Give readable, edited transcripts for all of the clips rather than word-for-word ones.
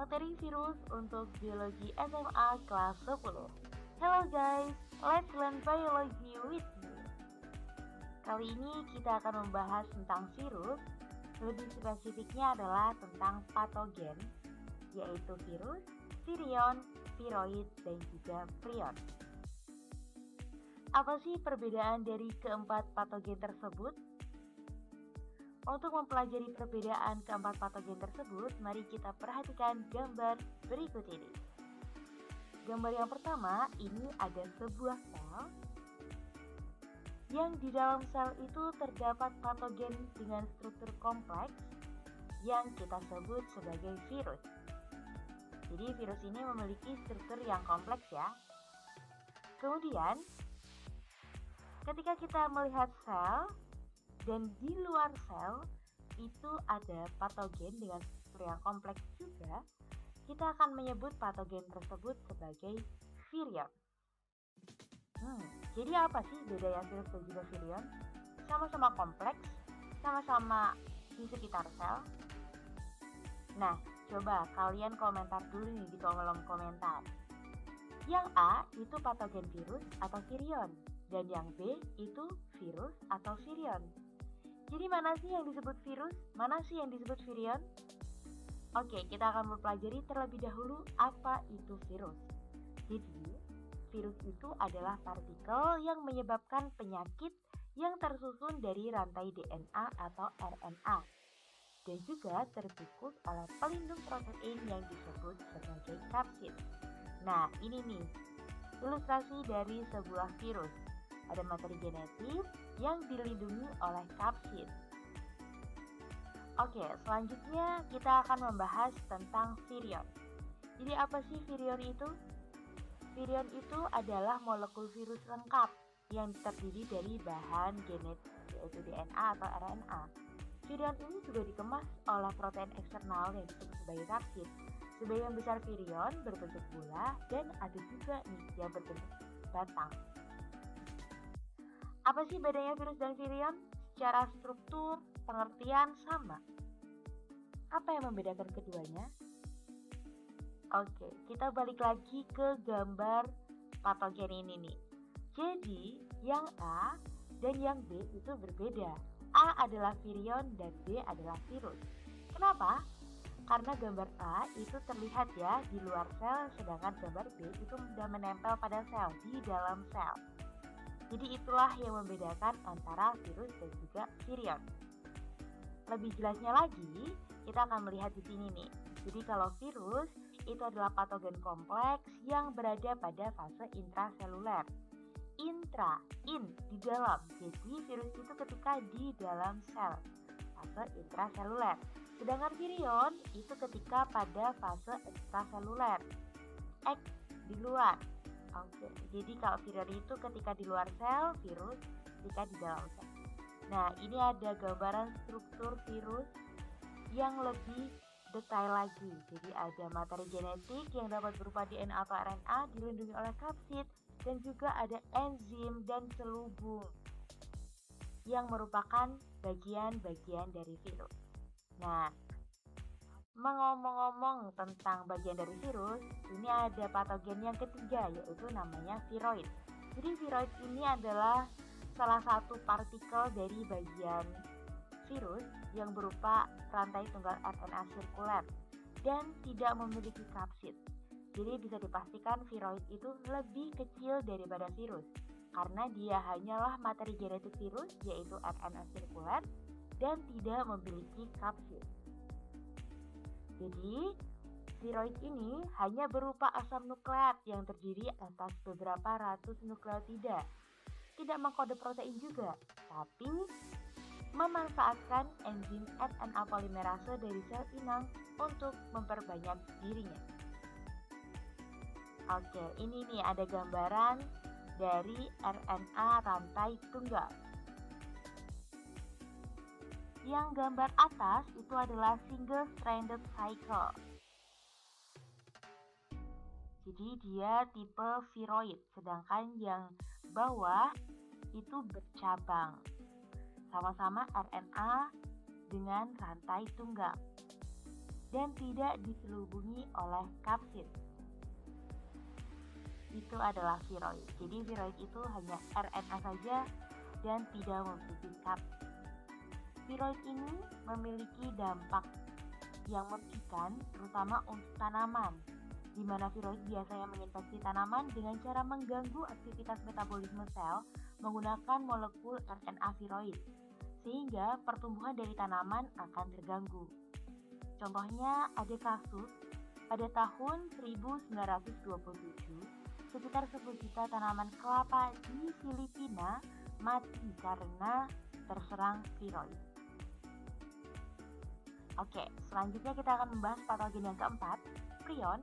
materi virus untuk biologi SMA kelas 10. Hello guys, let's learn biology with me. Kali ini kita akan membahas tentang virus, lebih spesifiknya adalah tentang patogen, yaitu virus, virion, viroid, dan juga prion. Apa sih perbedaan dari keempat patogen tersebut? Untuk mempelajari perbedaan keempat patogen tersebut, mari kita perhatikan gambar berikut ini. Gambar yang pertama, ini ada sebuah sel yang di dalam sel itu terdapat patogen dengan struktur kompleks yang kita sebut sebagai virus. Jadi virus ini memiliki struktur yang kompleks ya. Kemudian, ketika kita melihat sel, dan di luar sel itu ada patogen dengan struktur yang kompleks juga, kita akan menyebut patogen tersebut sebagai virion. Jadi apa sih bedanya virus dan juga virion? Sama-sama kompleks, sama-sama di sekitar sel. Nah, coba kalian komentar dulu nih di kolom komentar. Yang A itu patogen virus atau virion, dan yang B itu virus atau virion. Jadi mana sih yang disebut virus? Mana sih yang disebut virion? Oke, kita akan mempelajari terlebih dahulu apa itu virus. Jadi, virus itu adalah partikel yang menyebabkan penyakit yang tersusun dari rantai DNA atau RNA dan juga terbungkus oleh pelindung protein yang disebut sebagai kapsid. Nah, ini nih ilustrasi dari sebuah virus. Ada materi genetik yang dilindungi oleh kapsid. Oke, selanjutnya kita akan membahas tentang virion. Jadi apa sih virion itu? Virion itu adalah molekul virus lengkap yang terdiri dari bahan genetik, yaitu DNA atau RNA. Virion ini juga dikemas oleh protein eksternal yang disebut sebagai kapsid. Sebagian besar virion berbentuk bola dan ada juga nih yang berbentuk batang. Apa sih bedanya virus dan virion? Secara struktur, pengertian sama. Apa yang membedakan keduanya? Oke, kita balik lagi ke gambar patogen ini nih. Jadi, yang A dan yang B itu berbeda. A adalah virion dan B adalah virus. Kenapa? Karena gambar A itu terlihat ya di luar sel, sedangkan gambar B itu sudah menempel pada sel, di dalam sel. Jadi itulah yang membedakan antara virus dan juga virion. Lebih jelasnya lagi, kita akan melihat di sini nih. Jadi kalau virus itu adalah patogen kompleks yang berada pada fase intraseluler. In, di dalam. Jadi virus itu ketika di dalam sel, fase intraseluler. Sedangkan virion itu ketika pada fase ekstraseluler. Di luar. Oke, jadi kalau virion itu ketika di luar sel, virus ketika di dalam sel. Nah, ini ada gambaran struktur virus yang lebih detail lagi. Jadi ada materi genetik yang dapat berupa DNA atau RNA dilindungi oleh kapsid dan juga ada enzim dan selubung yang merupakan bagian-bagian dari virus. Nah, ngomong-ngomong tentang bagian dari virus, ini ada patogen yang ketiga, yaitu namanya viroid. Jadi viroid ini adalah salah satu partikel dari bagian virus yang berupa rantai tunggal RNA sirkuler dan tidak memiliki kapsid. Jadi bisa dipastikan viroid itu lebih kecil daripada virus karena dia hanyalah materi genetik virus, yaitu RNA sirkuler, dan tidak memiliki kapsid. Jadi, viroid ini hanya berupa asam nukleat yang terdiri atas beberapa ratus nukleotida. Tidak mengkode protein juga, tapi memanfaatkan enzim RNA polimerase dari sel inang untuk memperbanyak dirinya. Oke, ini nih ada gambaran dari RNA rantai tunggal. Yang gambar atas itu adalah single-stranded cycle. Jadi dia tipe viroid, sedangkan yang bawah itu bercabang. Sama-sama RNA dengan rantai tunggal. dan tidak diselubungi oleh kapsid. Itu adalah viroid. Jadi viroid itu hanya RNA saja dan tidak memiliki kapsid. Viroid ini memiliki dampak yang merugikan terutama untuk tanaman, di mana viroid biasanya menginfeksi tanaman dengan cara mengganggu aktivitas metabolisme sel menggunakan molekul RNA viroid, sehingga pertumbuhan dari tanaman akan terganggu. Contohnya ada kasus pada tahun 1927, sekitar 10 juta tanaman kelapa di Filipina mati karena terserang viroid. Oke, selanjutnya kita akan membahas patogen yang keempat, prion.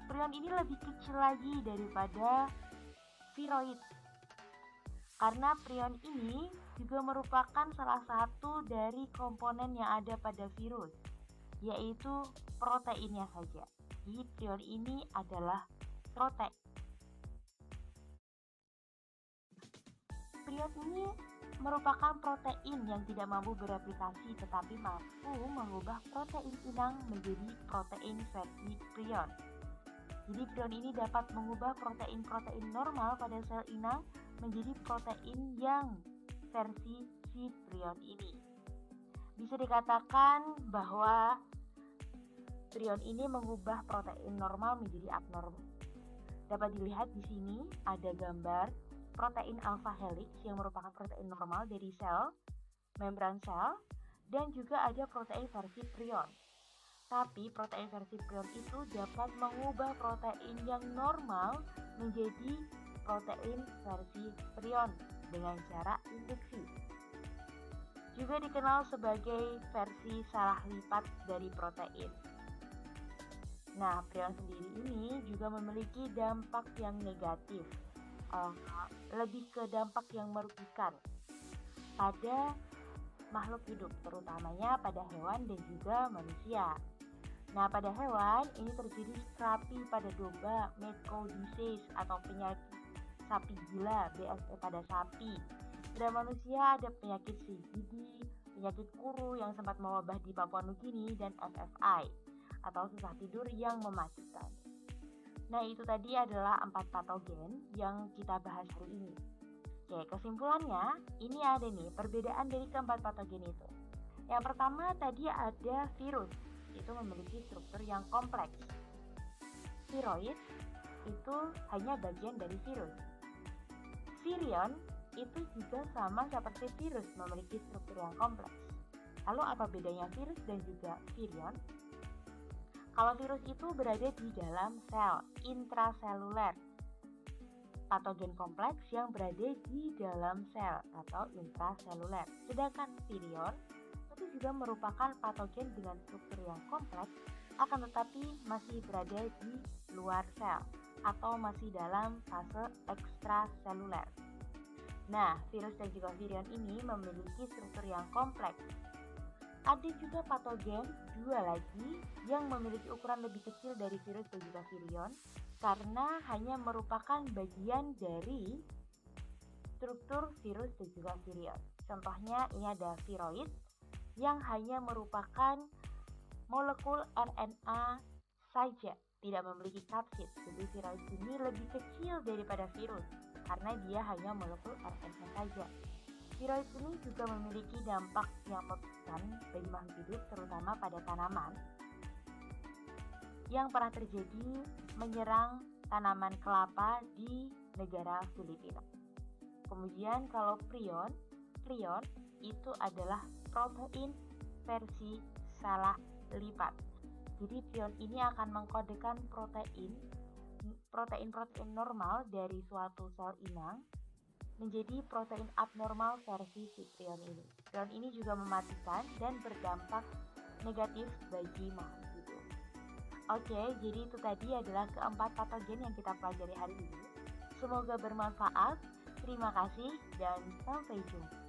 Prion ini lebih kecil lagi daripada viroid. Karena prion ini juga merupakan salah satu dari komponen yang ada pada virus, yaitu proteinnya saja. Jadi prion ini adalah protein. Prion ini merupakan protein yang tidak mampu bereplikasi tetapi mampu mengubah protein inang menjadi protein versi prion. Jadi prion ini dapat mengubah protein-protein normal pada sel inang menjadi protein yang versi si prion ini. Bisa dikatakan bahwa prion ini mengubah protein normal menjadi abnormal. Dapat dilihat di sini ada gambar protein alpha helix yang merupakan protein normal dari sel, membran sel, dan juga ada protein versi prion. Tapi protein versi prion itu dapat mengubah protein yang normal menjadi protein versi prion dengan cara induksi. Juga dikenal sebagai versi salah lipat dari protein. Nah, prion sendiri ini juga memiliki dampak yang negatif. Lebih ke dampak yang merugikan pada makhluk hidup, terutamanya pada hewan dan juga manusia. Nah, pada hewan ini terjadi seperti pada domba, mad cow disease atau penyakit sapi gila BSE pada sapi. Pada manusia ada penyakit CGD, penyakit kuru yang sempat mewabah di Papua Nugini, dan FFI atau susah tidur yang mematikan. Nah, itu tadi adalah 4 patogen yang kita bahas hari ini. Oke, kesimpulannya, ini ada nih perbedaan dari keempat patogen itu. Yang pertama tadi ada virus, itu memiliki struktur yang kompleks. Viroid itu hanya bagian dari virus. Virion itu juga sama seperti virus, memiliki struktur yang kompleks. Lalu apa bedanya virus dan juga virion? Kalau virus itu berada di dalam sel intraseluler, patogen kompleks yang berada di dalam sel atau intraseluler. Sedangkan virion itu juga merupakan patogen dengan struktur yang kompleks, akan tetapi masih berada di luar sel atau masih dalam fase ekstraseluler. Nah, virus dan juga virion ini memiliki struktur yang kompleks. Ada juga patogen dua lagi yang memiliki ukuran lebih kecil dari virus dan juga virion karena hanya merupakan bagian dari struktur virus dan juga virion. Contohnya ini ada viroid yang hanya merupakan molekul RNA saja, tidak memiliki kapsid. Jadi viroid ini lebih kecil daripada virus karena dia hanya molekul RNA saja. Viroid ini juga memiliki dampak yang mematikan bagi makhluk hidup, terutama pada tanaman yang pernah terjadi menyerang tanaman kelapa di negara Filipina. Kemudian kalau prion itu adalah protein versi salah lipat. Jadi prion ini akan mengkodekan protein normal dari suatu sel inang menjadi protein abnormal versi si prion ini. Prion ini juga mematikan dan berdampak negatif bagi makhluk hidup. Oke, jadi itu tadi adalah keempat patogen yang kita pelajari hari ini. Semoga bermanfaat. Terima kasih dan sampai jumpa.